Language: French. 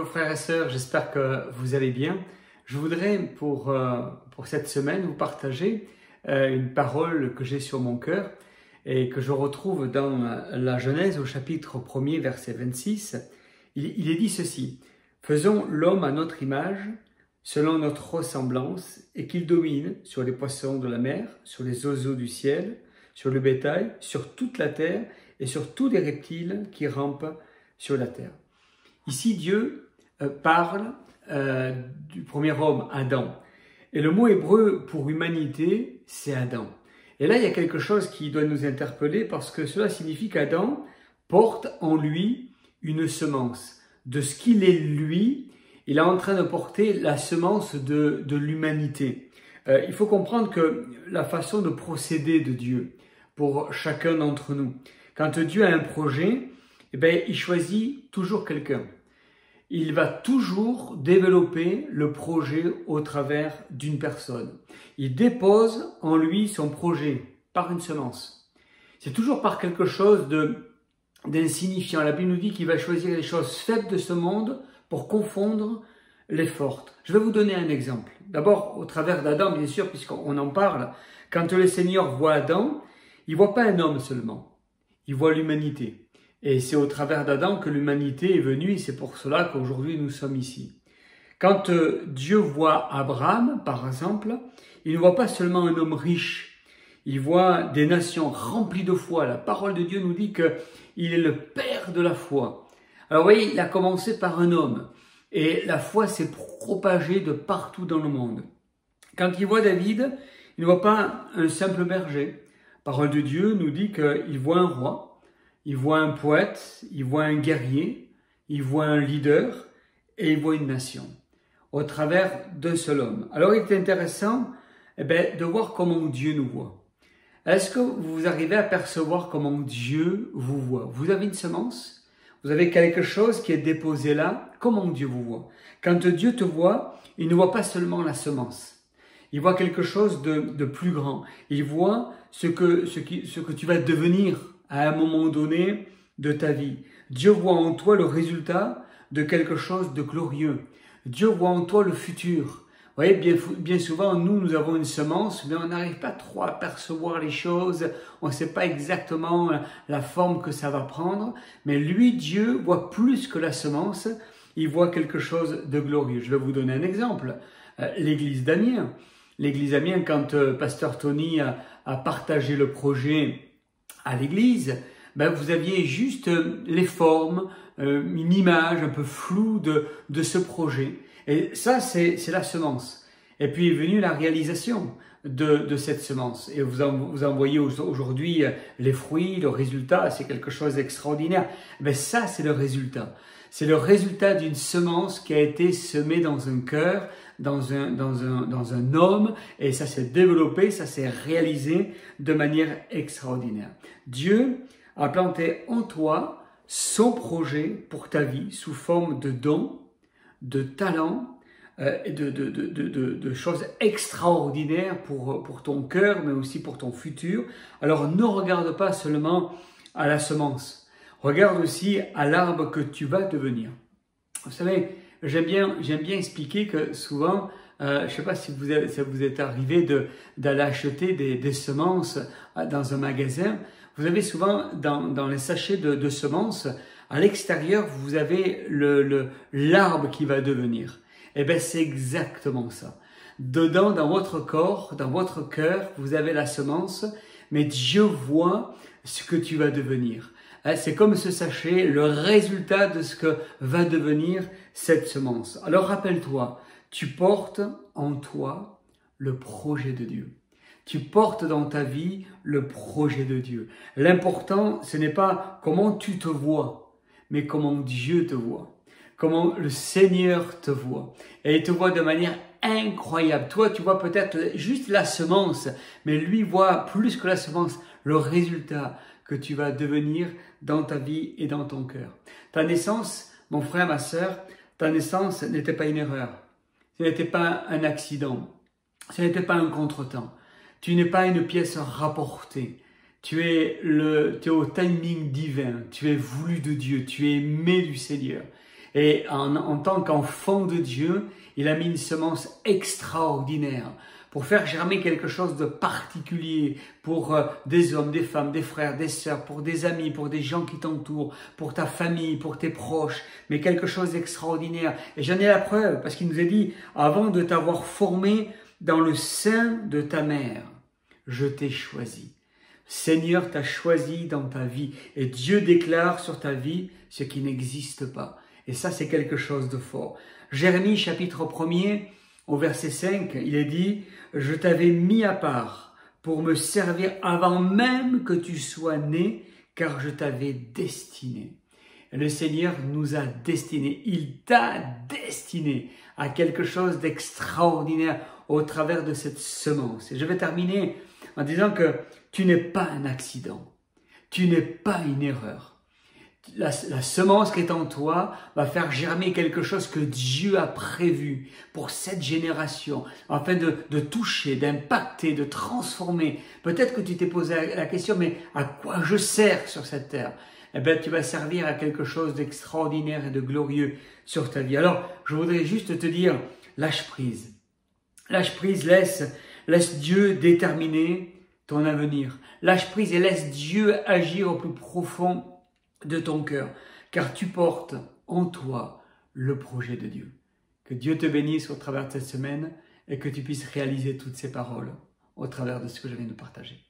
Bonjour frères et sœurs, j'espère que vous allez bien. Je voudrais pour cette semaine vous partager une parole que j'ai sur mon cœur et que je retrouve dans la Genèse au chapitre 1er verset 26. Il est dit ceci: « Faisons l'homme à notre image, selon notre ressemblance, et qu'il domine sur les poissons de la mer, sur les oiseaux du ciel, sur le bétail, sur toute la terre et sur tous les reptiles qui rampent sur la terre. » Ici, Dieu parle du premier homme, Adam. Et le mot hébreu pour humanité, c'est Adam. Et là, il y a quelque chose qui doit nous interpeller parce que cela signifie qu'Adam porte en lui une semence. De ce qu'il est lui, il est en train de porter la semence de l'humanité. Il faut comprendre que la façon de procéder de Dieu pour chacun d'entre nous, quand Dieu a un projet, eh bien, il choisit toujours quelqu'un. Il va toujours développer le projet au travers d'une personne. Il dépose en lui son projet par une semence. C'est toujours par quelque chose d'insignifiant. La Bible nous dit qu'il va choisir les choses faibles de ce monde pour confondre les fortes. Je vais vous donner un exemple. D'abord, au travers d'Adam, bien sûr, puisqu'on en parle. Quand le Seigneur voit Adam, il ne voit pas un homme seulement. Il voit l'humanité. Et c'est au travers d'Adam que l'humanité est venue et c'est pour cela qu'aujourd'hui nous sommes ici. Quand Dieu voit Abraham, par exemple, il ne voit pas seulement un homme riche, il voit des nations remplies de foi. La parole de Dieu nous dit qu'il est le père de la foi. Alors vous voyez, il a commencé par un homme et la foi s'est propagée de partout dans le monde. Quand il voit David, il ne voit pas un simple berger. La parole de Dieu nous dit qu'il voit un roi. Il voit un poète, il voit un guerrier, il voit un leader et il voit une nation au travers d'un seul homme. Alors il est intéressant de voir comment Dieu nous voit. Est-ce que vous arrivez à percevoir comment Dieu vous voit? Vous avez une semence, vous avez quelque chose qui est déposé là. Comment Dieu vous voit? Quand Dieu te voit, il ne voit pas seulement la semence. Il voit quelque chose de plus grand. Il voit ce que tu vas devenir à un moment donné de ta vie. Dieu voit en toi le résultat de quelque chose de glorieux. Dieu voit en toi le futur. Vous voyez, bien souvent, nous avons une semence, mais on n'arrive pas trop à percevoir les choses. On ne sait pas exactement la forme que ça va prendre. Mais lui, Dieu, voit plus que la semence. Il voit quelque chose de glorieux. Je vais vous donner un exemple. L'église d'Amiens. L'église d'Amiens, quand Pasteur Tony a partagé le projet à l'église, vous aviez juste les formes, une image un peu floue de ce projet. Et ça, c'est la semence. Et puis est venue la réalisation de cette semence. Et vous en voyez aujourd'hui les fruits, le résultat, c'est quelque chose d'extraordinaire. Ça, c'est le résultat. C'est le résultat d'une semence qui a été semée dans un cœur, dans un homme, et ça s'est développé, ça s'est réalisé de manière extraordinaire. Dieu a planté en toi son projet pour ta vie sous forme de dons, de talents, et de choses extraordinaires pour ton cœur, mais aussi pour ton futur. Alors ne regarde pas seulement à la semence. Regarde aussi à l'arbre que tu vas devenir. Vous savez, j'aime bien expliquer que souvent, je ne sais pas si ça vous est arrivé d'aller acheter des semences dans un magasin. Vous avez souvent dans les sachets de semences, à l'extérieur, vous avez l'arbre qui va devenir. Eh bien, c'est exactement ça. Dedans, dans votre corps, dans votre cœur, vous avez la semence, mais Dieu voit ce que tu vas devenir. C'est comme ce sachet, le résultat de ce que va devenir cette semence. Alors rappelle-toi, tu portes en toi le projet de Dieu. Tu portes dans ta vie le projet de Dieu. L'important, ce n'est pas comment tu te vois, mais comment Dieu te voit. Comment le Seigneur te voit. Et il te voit de manière incroyable. Toi, tu vois peut-être juste la semence, mais lui voit plus que la semence, le résultat que tu vas devenir dans ta vie et dans ton cœur. Ta naissance, mon frère, ma sœur, ta naissance n'était pas une erreur. Ce n'était pas un accident. Ce n'était pas un contretemps. Tu n'es pas une pièce rapportée. Tu es au timing divin. Tu es voulu de Dieu. Tu es aimé du Seigneur. Et en tant qu'enfant de Dieu, il a mis une semence extraordinaire pour faire germer quelque chose de particulier pour des hommes, des femmes, des frères, des sœurs, pour des amis, pour des gens qui t'entourent, pour ta famille, pour tes proches, mais quelque chose d'extraordinaire. Et j'en ai la preuve, parce qu'il nous a dit, avant de t'avoir formé dans le sein de ta mère, je t'ai choisi. Seigneur t'a choisi dans ta vie et Dieu déclare sur ta vie ce qui n'existe pas. Et ça, c'est quelque chose de fort. Jérémie chapitre 1er, au verset 5, il est dit « Je t'avais mis à part pour me servir avant même que tu sois né, car je t'avais destiné. » Le Seigneur nous a destinés. Il t'a destiné à quelque chose d'extraordinaire au travers de cette semence. Et je vais terminer en disant que tu n'es pas un accident. Tu n'es pas une erreur. La semence qui est en toi va faire germer quelque chose que Dieu a prévu pour cette génération, afin de toucher, d'impacter, de transformer. Peut-être que tu t'es posé la question, mais à quoi je sers sur cette terre? Eh bien, tu vas servir à quelque chose d'extraordinaire et de glorieux sur ta vie. Alors, je voudrais juste te dire, lâche prise. Lâche prise, laisse Dieu déterminer ton avenir. Lâche prise et laisse Dieu agir au plus profond de ton cœur, car tu portes en toi le projet de Dieu. Que Dieu te bénisse au travers de cette semaine et que tu puisses réaliser toutes ces paroles au travers de ce que je viens de partager.